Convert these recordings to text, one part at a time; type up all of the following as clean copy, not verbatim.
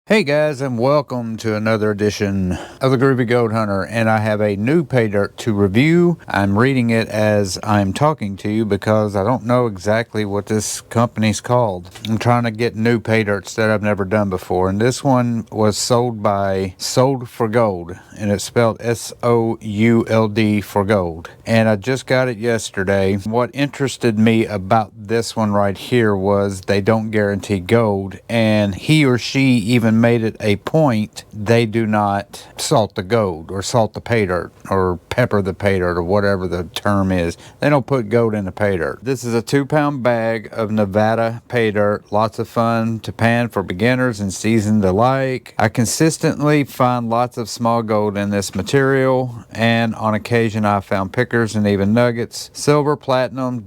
Hey guys, and welcome to another edition of the Groovy Gold Hunter, and I have a new pay dirt to review. I'm reading it as I'm talking to you because I don't know exactly what this company's called. I'm trying to get new pay dirts that I've never done before, and this one was sold by Sould4gold, and it's spelled S-O-U-L-D for gold. And I just got it yesterday. What interested me about this one right here was they don't guarantee gold, and he or she even made it a point they do not salt the gold or salt the pay dirt or pepper the pay dirt or whatever the term is. They don't put gold in the pay dirt. This is a 2-pound bag of Nevada pay dirt. Lots of fun to pan for beginners and seasoned alike. I consistently find lots of small gold in this material, and on occasion I found pickers and even nuggets. Silver, platinum,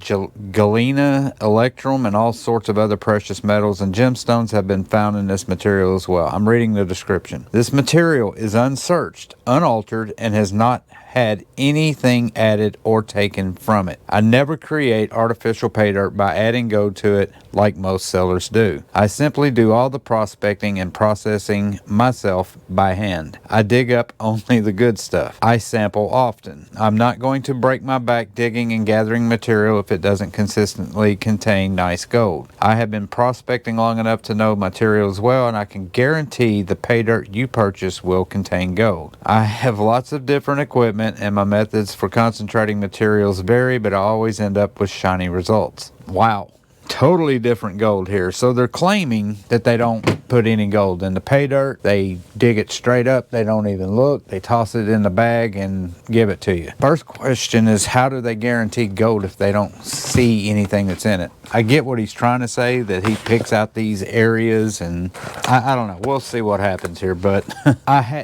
galena, electrum, and all sorts of other precious metals and gemstones have been found in this material as well. I'm reading the description. This material is unsearched, unaltered, and has not had anything added or taken from it. I never create artificial pay dirt by adding gold to it like most sellers do. I simply do all the prospecting and processing myself by hand. I dig up only the good stuff. I sample often. I'm not going to break my back digging and gathering material if it doesn't consistently contain nice gold. I have been prospecting long enough to know materials well, and I can guarantee the pay dirt you purchase will contain gold. I have lots of different equipment, and my methods for concentrating materials vary, but I always end up with shiny results. Wow. Totally different gold here. So they're claiming that they don't put any gold in the pay dirt. They dig it straight up. They don't even look. They toss it in the bag and give it to you. First question is, how do they guarantee gold if they don't see anything that's in it? I get what he's trying to say, that he picks out these areas, and I don't know. We'll see what happens here, but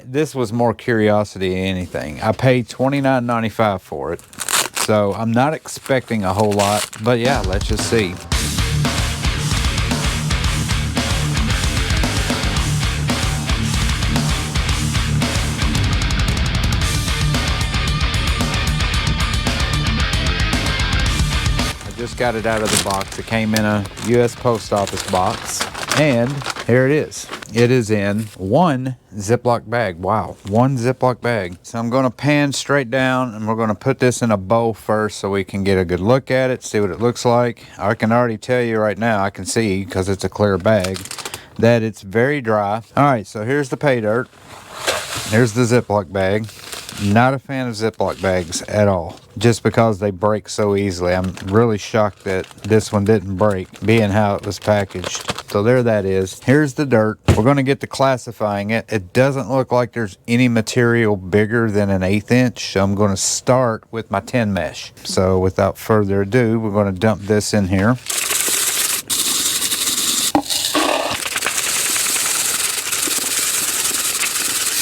this was more curiosity than anything. I paid $29.95 for it, so I'm not expecting a whole lot, but yeah, let's just see. Just got it out of the box. It came in a U.S. Post Office box, and here it is. It is in one Ziploc bag. Wow, one Ziploc bag. So I'm going to pan straight down, and we're going to put this in a bowl first so we can get a good look at it, see what it looks like. I can already tell you right now, I can see, because it's a clear bag, that it's very dry. All right, so here's the pay dirt. Here's the Ziploc bag. Not a fan of Ziploc bags at all, just because they break so easily. I'm really shocked that this one didn't break, being how it was packaged. So there that is. Here's the dirt. We're going to get to classifying it. It doesn't look like there's any material bigger than an 1/8 inch. So I'm going to start with my 10 mesh. So without further ado, we're going to dump this in here.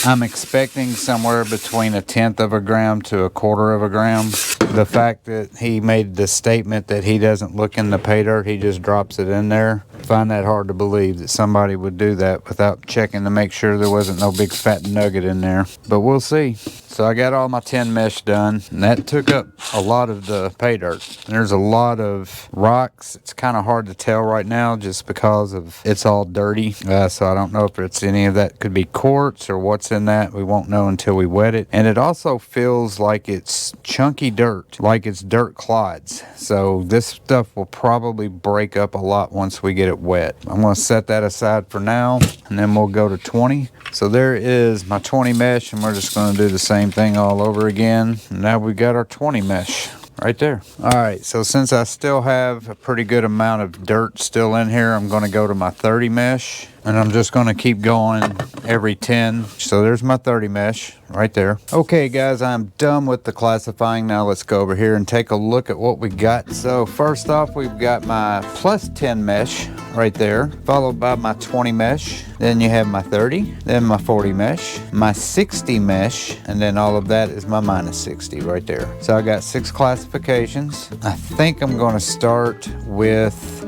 I'm expecting somewhere between 1/10 of a gram to 1/4 of a gram. The fact that he made the statement that he doesn't look in the pay dirt, he just drops it in there. I find that hard to believe that somebody would do that without checking to make sure there wasn't no big fat nugget in there. But we'll see. So I got all my 10 mesh done, and that took up a lot of the pay dirt. There's a lot of rocks. It's kind of hard to tell right now just because of it's all dirty. So I don't know if it's any of that. Could be quartz or what's in that. We won't know until we wet it. And it also feels like it's chunky dirt, like it's dirt clods. So this stuff will probably break up a lot once we get it wet. I'm going to set that aside for now, and then we'll go to 20. So there is my 20 mesh, and we're just going to do the same thing all over again. Now we got our 20 mesh right there. All right, so since I still have a pretty good amount of dirt still in here, I'm going to go to my 30 mesh, and I'm just going to keep going every 10. So there's my 30 mesh right there. Okay guys, I'm done with the classifying. Now let's go over here and take a look at what we got. So first off, we've got my plus 10 mesh right there, followed by my 20 mesh. Then you have my 30, then my 40 mesh, my 60 mesh, and then all of that is my minus 60 right there. So I got 6 classifications. I think I'm going to start with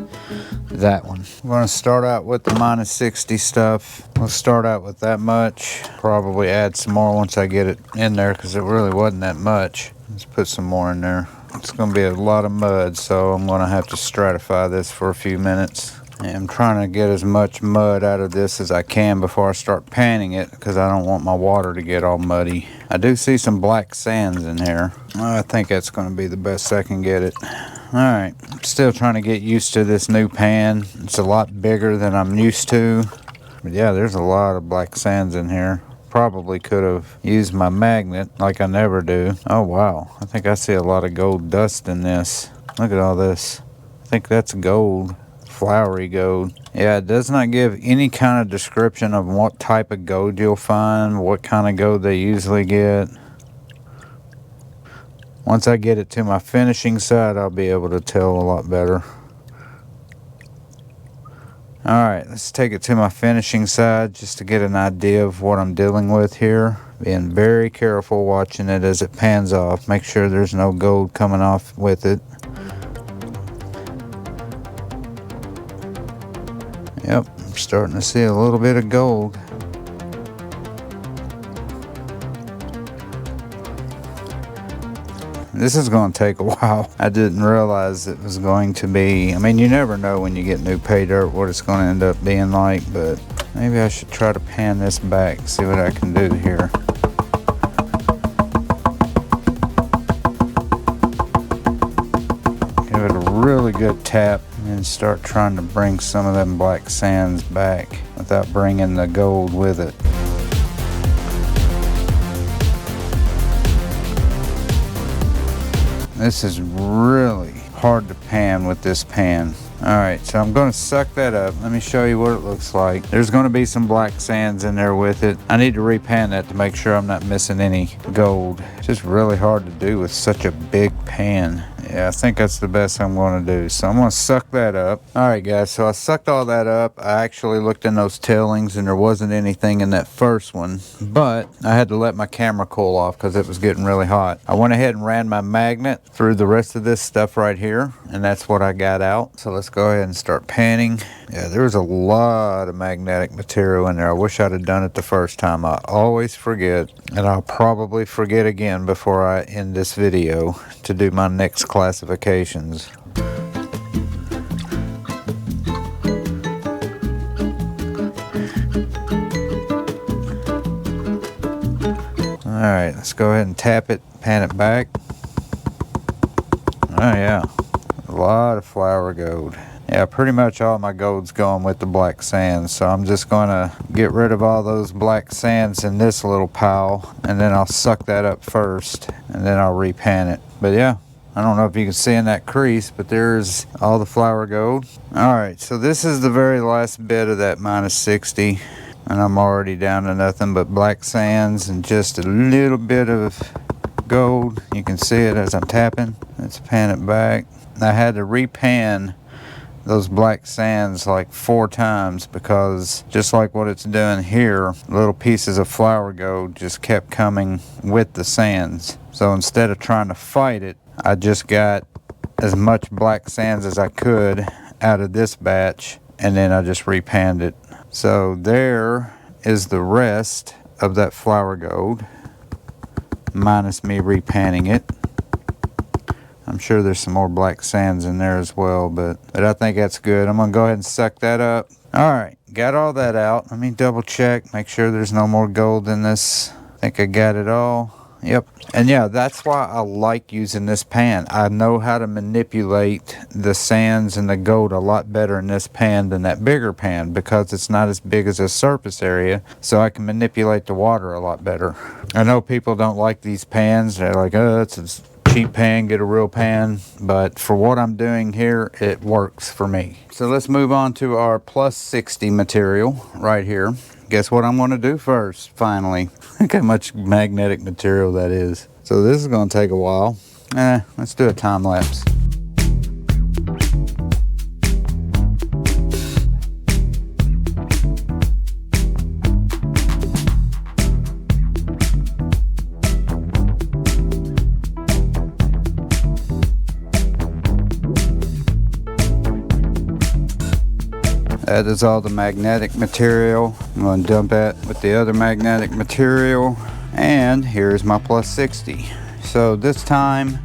that one. I'm going to start out with the minus 60 stuff. We'll start out with that much. Probably add some more once I get it in there, because it really wasn't that much. Let's put some more in there. It's going to be a lot of mud, so I'm going to have to stratify this for a few minutes. And I'm trying to get as much mud out of this as I can before I start panning it, because I don't want my water to get all muddy. I do see some black sands in here. I think that's going to be the best I can get it. Alright, I'm still trying to get used to this new pan. It's a lot bigger than I'm used to. But yeah, there's a lot of black sands in here. Probably could have used my magnet like I never do. Oh wow, I think I see a lot of gold dust in this. Look at all this. I think that's gold. Flowery gold. Yeah, it does not give any kind of description of what type of gold you'll find, what kind of gold they usually get. Once I get it to my finishing side, I'll be able to tell a lot better. Alright, let's take it to my finishing side just to get an idea of what I'm dealing with here. Being very careful watching it as it pans off. Make sure there's no gold coming off with it. Yep, I'm starting to see a little bit of gold. This is going to take a while. I didn't realize it was going to be, I mean, you never know when you get new pay dirt what it's going to end up being like, but maybe I should try to pan this back, see what I can do here. Give it a really good tap and start trying to bring some of them black sands back without bringing the gold with it. This is really hard to pan with this pan. Alright, so I'm going to suck that up. Let me show you what it looks like. There's going to be some black sands in there with it. I need to repan that to make sure I'm not missing any gold. It's just really hard to do with such a big pan. Yeah, I think that's the best I'm going to do. So I'm going to suck that up. Alright guys, so I sucked all that up. I actually looked in those tailings and there wasn't anything in that first one. But I had to let my camera cool off because it was getting really hot. I went ahead and ran my magnet through the rest of this stuff right here. And that's what I got out. So let's go ahead and start panning. Yeah, there was a lot of magnetic material in there. I wish I'd have done it the first time. I always forget. And I'll probably forget again before I end this video to do my next classifications. Alright, let's go ahead and tap it, pan it back. Oh yeah, a lot of flower gold. Yeah, pretty much all my gold's going with the black sands, so I'm just going to get rid of all those black sands in this little pile, and then I'll suck that up first, and then I'll repan it. But yeah, I don't know if you can see in that crease, but there's all the flower gold. Alright, so this is the very last bit of that minus 60, and I'm already down to nothing but black sands and just a little bit of gold. You can see it as I'm tapping. Let's pan it back. I had to repan those black sands like 4 times because just like what it's doing here, little pieces of flower gold just kept coming with the sands. So instead of trying to fight it, I just got as much black sands as I could out of this batch, and then I just repanned it. So there is the rest of that flower gold, minus me repanning it. I'm sure there's some more black sands in there as well, but I think that's good. I'm going to go ahead and suck that up. Alright, got all that out. Let me double check, make sure there's no more gold in this. I think I got it all. Yep. And yeah, that's why I like using this pan. I know how to manipulate the sands and the gold a lot better in this pan than that bigger pan because it's not as big as a surface area, so I can manipulate the water a lot better. I know people don't like these pans. They're like, oh, it's a cheap pan, get a real pan. But for what I'm doing here, it works for me. So let's move on to our plus 60 material right here. Guess what I'm going to do first, finally. Look how much magnetic material that is. So this is going to take a while. Let's do a time lapse. That is all the magnetic material. I'm going to dump that with the other magnetic material. And here's my plus 60. So this time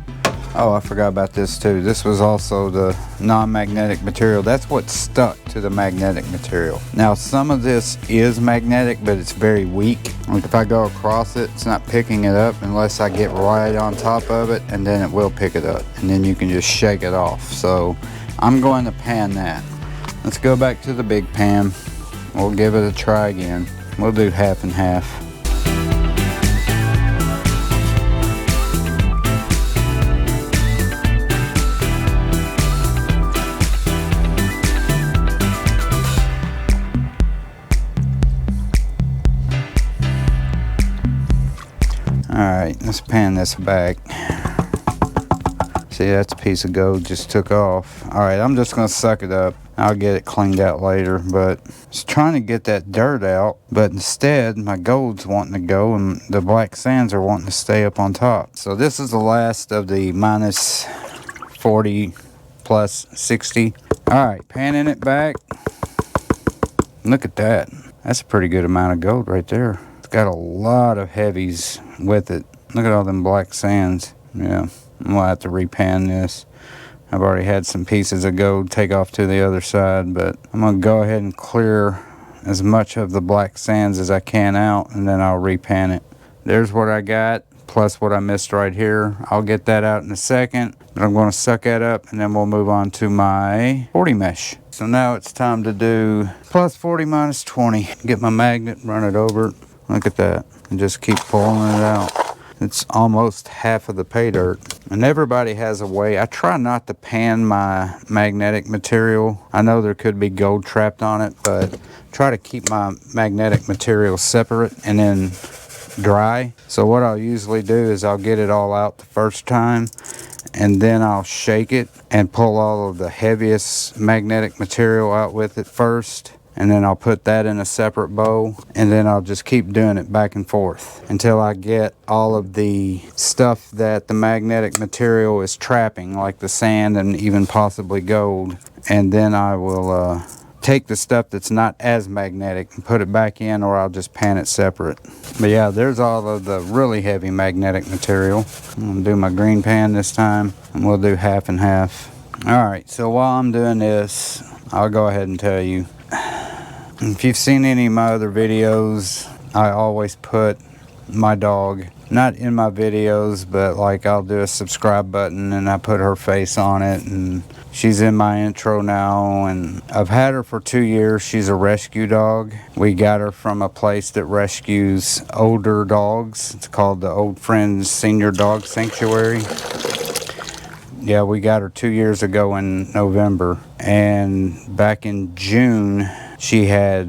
Oh, I forgot about this too. This was also the non-magnetic material. That's what stuck to the magnetic material. Now, some of this is magnetic, but it's very weak. Like if I go across it, it's not picking it up unless I get right on top of it, and then it will pick it up. And then you can just shake it off. So I'm going to pan that. Let's go back to the big pan. We'll give it a try again. We'll do half and half. Alright, let's pan this back. See, that's a piece of gold just took off. Alright, I'm just going to suck it up. I'll get it cleaned out later, but I was trying to get that dirt out, but instead my gold's wanting to go and the black sands are wanting to stay up on top. So this is the last of the minus 40 plus 60. Alright, panning it back. Look at that. That's a pretty good amount of gold right there. It's got a lot of heavies with it. Look at all them black sands. Yeah, I'm gonna have to repan this. I've already had some pieces of gold take off to the other side, but I'm gonna go ahead and clear as much of the black sands as I can out, and then I'll repan it. There's what I got, plus what I missed right here. I'll get that out in a second, but I'm gonna suck that up, and then we'll move on to my 40 mesh. So now it's time to do plus 40 minus 20. Get my magnet, run it over it. Look at that, and just keep pulling it out. It's almost half of the pay dirt. And everybody has a way. I try not to pan my magnetic material. I know there could be gold trapped on it, but try to keep my magnetic material separate and then dry. So what I'll usually do is I'll get it all out the first time, and then I'll shake it and pull all of the heaviest magnetic material out with it first. And then I'll put that in a separate bowl, and then I'll just keep doing it back and forth until I get all of the stuff that the magnetic material is trapping, like the sand and even possibly gold. And then I will take the stuff that's not as magnetic and put it back in, or I'll just pan it separate. But yeah, there's all of the really heavy magnetic material. I'm gonna do my green pan this time, and we'll do half and half. Alright, so while I'm doing this, I'll go ahead and tell you, if you've seen any of my other videos, I always put my dog, not in my videos, but like I'll do a subscribe button and I put her face on it, and she's in my intro now, and I've had her for 2 years. She's a rescue dog. We got her from a place that rescues older dogs. It's called the Old Friends Senior Dog Sanctuary. Yeah, we got her 2 years ago in November, and back in June she had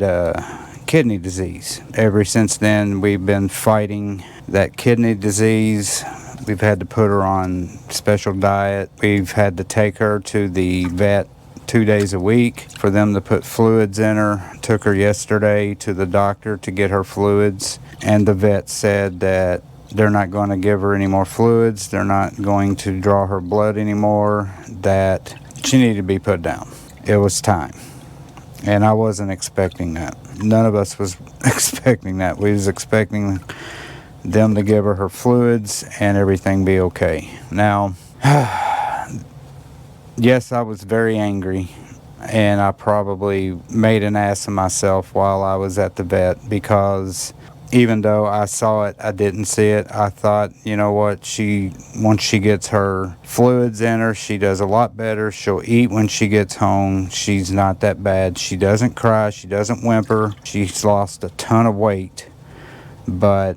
kidney disease. Ever since then, we've been fighting that kidney disease. We've had to put her on special diet. We've had to take her to the vet 2 days a week for them to put fluids in her. Took her yesterday to the doctor to get her fluids, and the vet said that they're not going to give her any more fluids. They're not going to draw her blood anymore, that she needed to be put down. It was time. And I wasn't expecting that. None of us was expecting that. We was expecting them to give her fluids and everything be okay. Now, yes, I was very angry, and I probably made an ass of myself while I was at the vet, because even though I saw it, I didn't see it. I thought, you know what, once she gets her fluids in her, she does a lot better. She'll eat when she gets home. She's not that bad. She doesn't cry. She doesn't whimper. She's lost a ton of weight. But,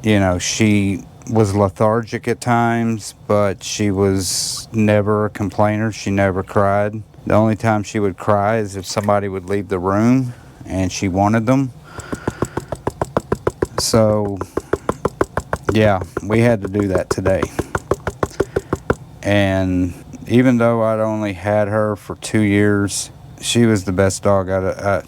you know, she was lethargic at times, but she was never a complainer. She never cried. The only time she would cry is if somebody would leave the room and she wanted them. So, yeah, we had to do that today. And even though I'd only had her for 2 years, she was the best dog.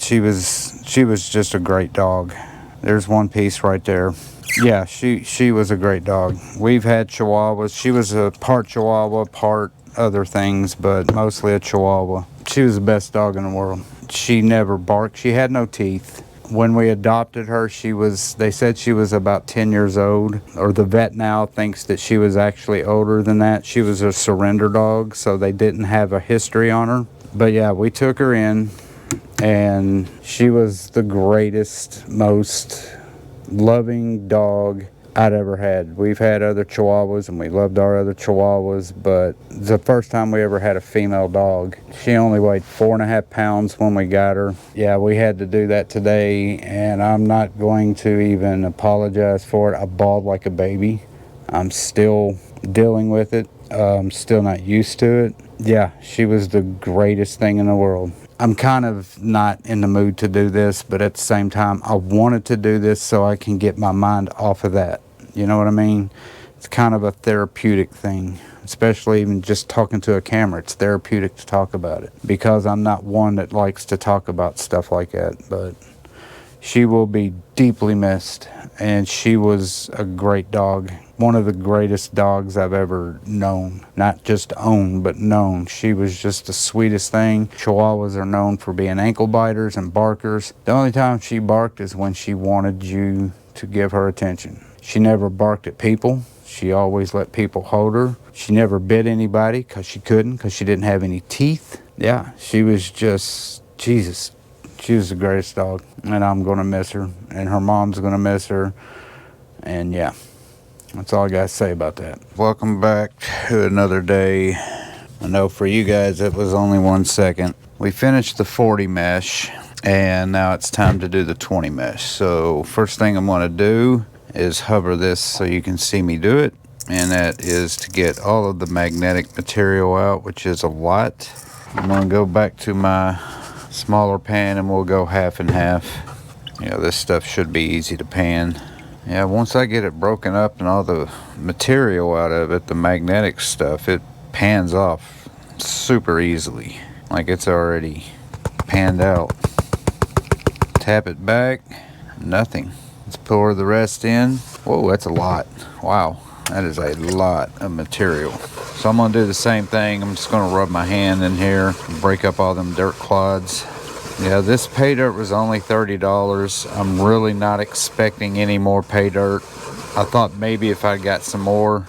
She was just a great dog. There's one piece right there. Yeah, she was a great dog. We've had Chihuahuas. She was a part Chihuahua, part other things, but mostly a Chihuahua. She was the best dog in the world. She never barked. She had no teeth. When we adopted her, they said she was about 10 years old, or the vet now thinks that she was actually older than that. She was a surrender dog, so they didn't have a history on her. But yeah, we took her in, and she was the greatest, most loving dog I'd ever had. We've had other Chihuahuas, and we loved our other Chihuahuas, but the first time we ever had a female dog. She only weighed 4.5 pounds when we got her. Yeah, we had to do that today, and I'm not going to even apologize for it. I bawled like a baby. I'm still dealing with it. I'm still not used to it. Yeah, she was the greatest thing in the world. I'm kind of not in the mood to do this, but at the same time, I wanted to do this so I can get my mind off of that. You know what I mean? It's kind of a therapeutic thing, especially even just talking to a camera. It's therapeutic to talk about it, because I'm not one that likes to talk about stuff like that. But she will be deeply missed, and she was a great dog. One of the greatest dogs I've ever known. Not just owned, but known. She was just the sweetest thing. Chihuahuas are known for being ankle biters and barkers. The only time she barked is when she wanted you to give her attention. She never barked at people. She always let people hold her. She never bit anybody because she couldn't, because she didn't have any teeth. Yeah, she was just, Jesus. She was the greatest dog, and I'm going to miss her, and her mom's going to miss her, and yeah, that's all I got to say about that. Welcome back to another day. I know for you guys it was only 1 second. We finished the 40 mesh, and now it's time to do the 20 mesh. So first thing I'm going to do is hover this so you can see me do it, and that is to get all of the magnetic material out, which is a lot. I'm going to go back to my smaller pan, and we'll go half and half. Yeah, this stuff should be easy to pan. Yeah, once I get it broken up and all the material out of it, the magnetic stuff, it pans off super easily, like it's already panned out. Tap it back, nothing. Let's pour the rest in. Whoa, that's a lot. Wow, that is a lot of material. So I'm gonna do the same thing. I'm just gonna rub my hand in here, break up all them dirt clods. Yeah, this pay dirt was only $30. I'm really not expecting any more pay dirt. I thought maybe if I got some more,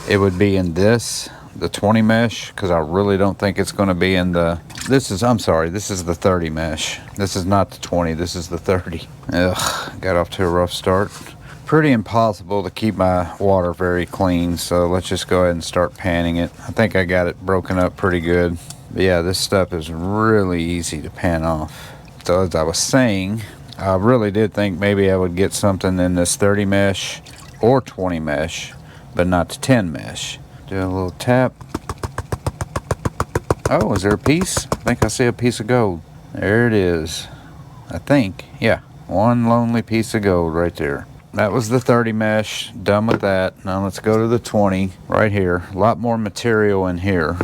it would be in this, the 20 mesh, because I really don't think it's going to be in the, this is the 30 mesh. This is not the 20, this is the 30. Ugh, got off to a rough start. Pretty impossible to keep my water very clean, so let's just go ahead and start panning it. I think I got it broken up pretty good. But yeah, this stuff is really easy to pan off. So as I was saying, I really did think maybe I would get something in this 30 mesh or 20 mesh, but not the 10 mesh. Do a little tap. Oh, is there a piece? I think I see a piece of gold. There it is. I think, yeah, one lonely piece of gold right there. That was the 30 mesh, done with that. Now let's go to the 20 right here. A lot more material in here.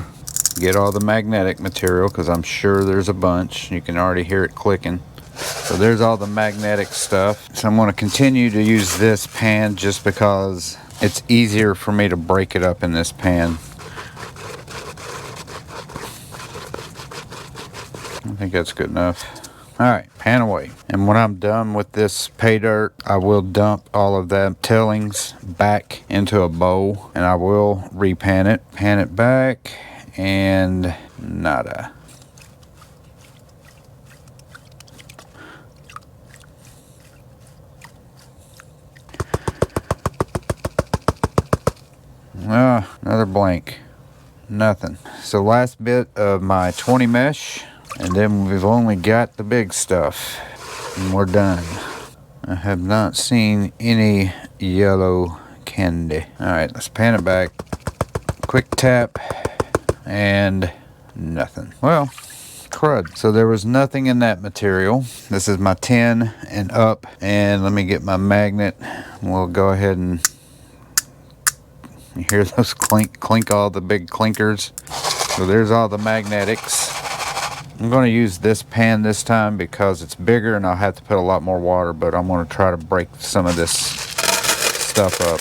Get all the magnetic material, because I'm sure there's a bunch. You can already hear it clicking. So there's all the magnetic stuff. So I'm going to continue to use this pan just because it's easier for me to break it up in this pan. I think that's good enough. Alright, pan away. And when I'm done with this pay dirt, I will dump all of the tailings back into a bowl, and I will repan it. Pan it back, and nada. Another blank. Nothing. So last bit of my 20 mesh, and then we've only got the big stuff, and we're done. I have not seen any yellow candy. Alright, let's pan it back. Quick tap, and nothing. Well, crud. So there was nothing in that material. This is my 10 and up, and let me get my magnet. We'll go ahead and, you hear those clink all the big clinkers. So there's all the magnetics. I'm going to use this pan this time because it's bigger and I'll have to put a lot more water, but I'm going to try to break some of this stuff up.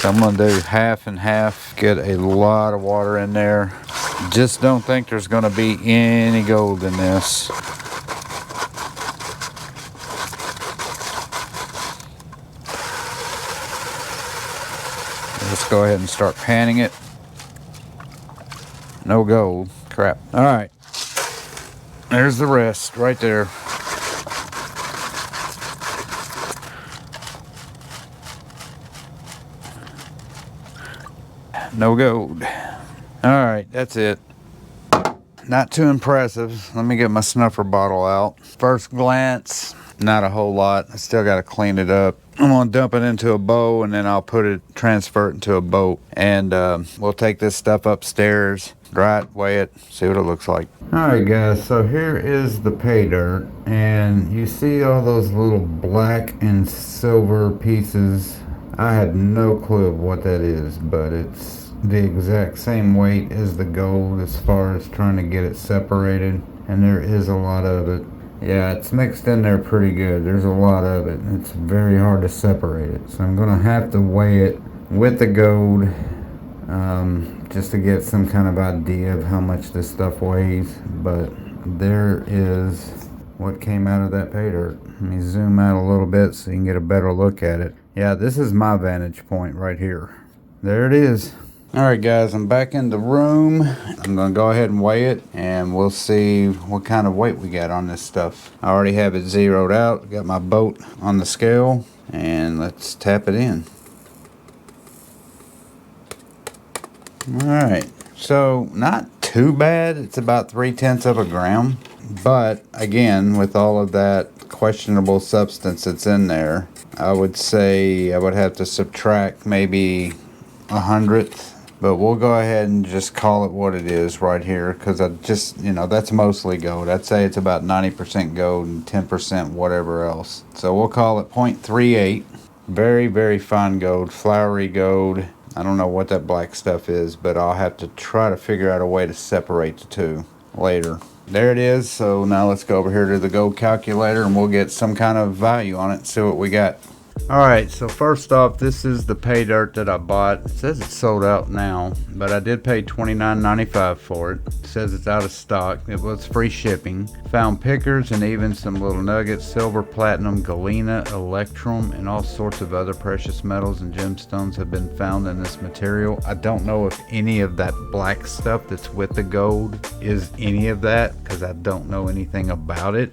So I'm going to do half and half, get a lot of water in there. Just don't think there's going to be any gold in this. go ahead and start panning it. No gold. Crap. All right. There's the rest right there. No gold. All right, that's it. Not too impressive. Let me get my snuffer bottle out. First glance, not a whole lot. I still got to clean it up. I'm gonna dump it into a bowl, and then I'll transfer it into a boat, and we'll take this stuff upstairs, dry it, weigh it, see what it looks like. All right, guys. So here is the pay dirt, and you see all those little black and silver pieces. I had no clue of what that is, but it's the exact same weight as the gold as far as trying to get it separated, and there is a lot of it. Yeah, it's mixed in there pretty good. There's a lot of it. It's very hard to separate it, so I'm gonna have to weigh it with the gold just to get some kind of idea of how much this stuff weighs. But there is what came out of that pay dirt. Let me zoom out a little bit so you can get a better look at it. Yeah, this is my vantage point right here. There it is. All right, guys, I'm back in the room. I'm gonna go ahead and weigh it, and we'll see what kind of weight we got on this stuff. I already have it zeroed out. Got my boat on the scale, and let's tap it in. All right, so not too bad. It's about 3/10 of a gram, but again, with all of that questionable substance that's in there, I would say I would have to subtract maybe 1/100. But we'll go ahead and just call it what it is right here, because I just, that's mostly gold. I'd say it's about 90% gold and 10% whatever else. So we'll call it 0.38. Very, very fine gold, flowery gold. I don't know what that black stuff is, but I'll have to try to figure out a way to separate the two later. There it is. So now let's go over here to the gold calculator, and we'll get some kind of value on it and see what we got. Alright, so first off, this is the pay dirt that I bought. It says it's sold out now, but I did pay $29.95 for it. It says it's out of stock. It was free shipping. Found pickers and even some little nuggets, silver, platinum, galena, electrum, and all sorts of other precious metals and gemstones have been found in this material. I don't know if any of that black stuff that's with the gold is any of that, because I don't know anything about it.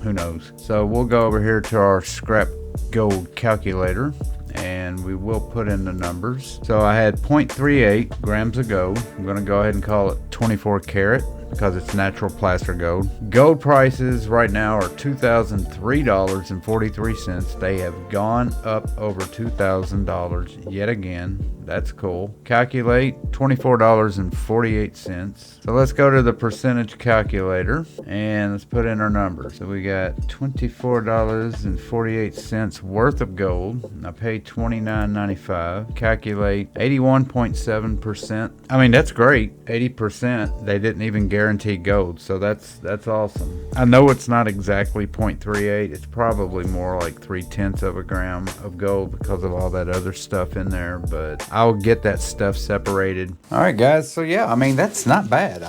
Who knows? So we'll go over here to our scrap gold calculator, and we will put in the numbers. So I had 0.38 grams of gold. I'm going to go ahead and call it 24 karat because it's natural placer gold. Gold prices right now are $2,003.43. They have gone up over $2,000 yet again. That's cool. Calculate $24.48. So let's go to the percentage calculator and let's put in our numbers. So we got $24.48 worth of gold. I paid $29.95. Calculate 81.7%. I mean, that's great. 80%. They didn't even guarantee gold, so that's awesome. I know it's not exactly 0.38. It's probably more like 3/10 of a gram of gold because of all that other stuff in there, but I'll get that stuff separated. All right, guys, so yeah, I mean, that's not bad.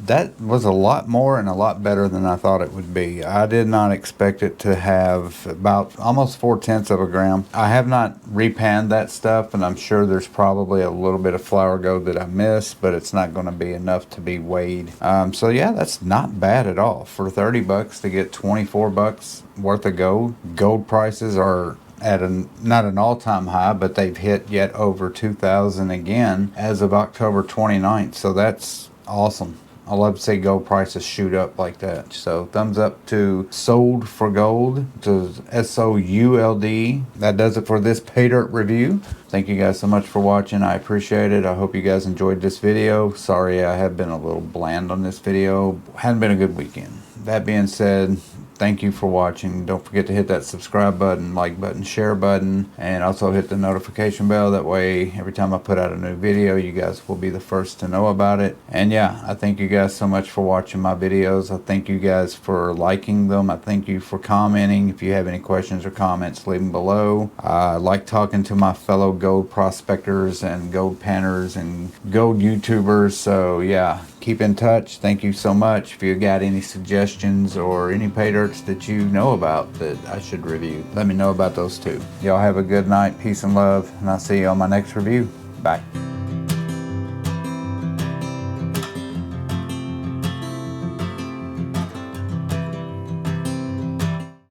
That was a lot more and a lot better than I thought it would be. I did not expect it to have about almost 4/10 of a gram. I have not repanned that stuff, and I'm sure there's probably a little bit of flower gold that I missed, but it's not going to be enough to be weighed. So yeah, that's not bad at all. For $30 to get $24 worth of gold. Gold prices are at not an all-time high, but they've hit yet over 2,000 again as of October 29th. So that's awesome. I love to see gold prices shoot up like that. So thumbs up to Sould4gold, to SOULD. That does it for this pay dirt review. Thank you guys so much for watching. I appreciate it. I hope you guys enjoyed this video. Sorry I have been a little bland on this video. Hadn't been a good weekend. That being said, thank you for watching. Don't forget to hit that subscribe button, like button, share button, and also hit the notification bell. That way, every time I put out a new video, you guys will be the first to know about it. And yeah, I thank you guys so much for watching my videos. I thank you guys for liking them. I thank you for commenting. If you have any questions or comments, leave them below. I like talking to my fellow gold prospectors and gold panners and gold YouTubers. So yeah, keep in touch. Thank you so much. If you got any suggestions or any pay dirts that you know about that I should review, let me know about those too. Y'all have a good night. Peace and love, and I'll see you on my next review. Bye.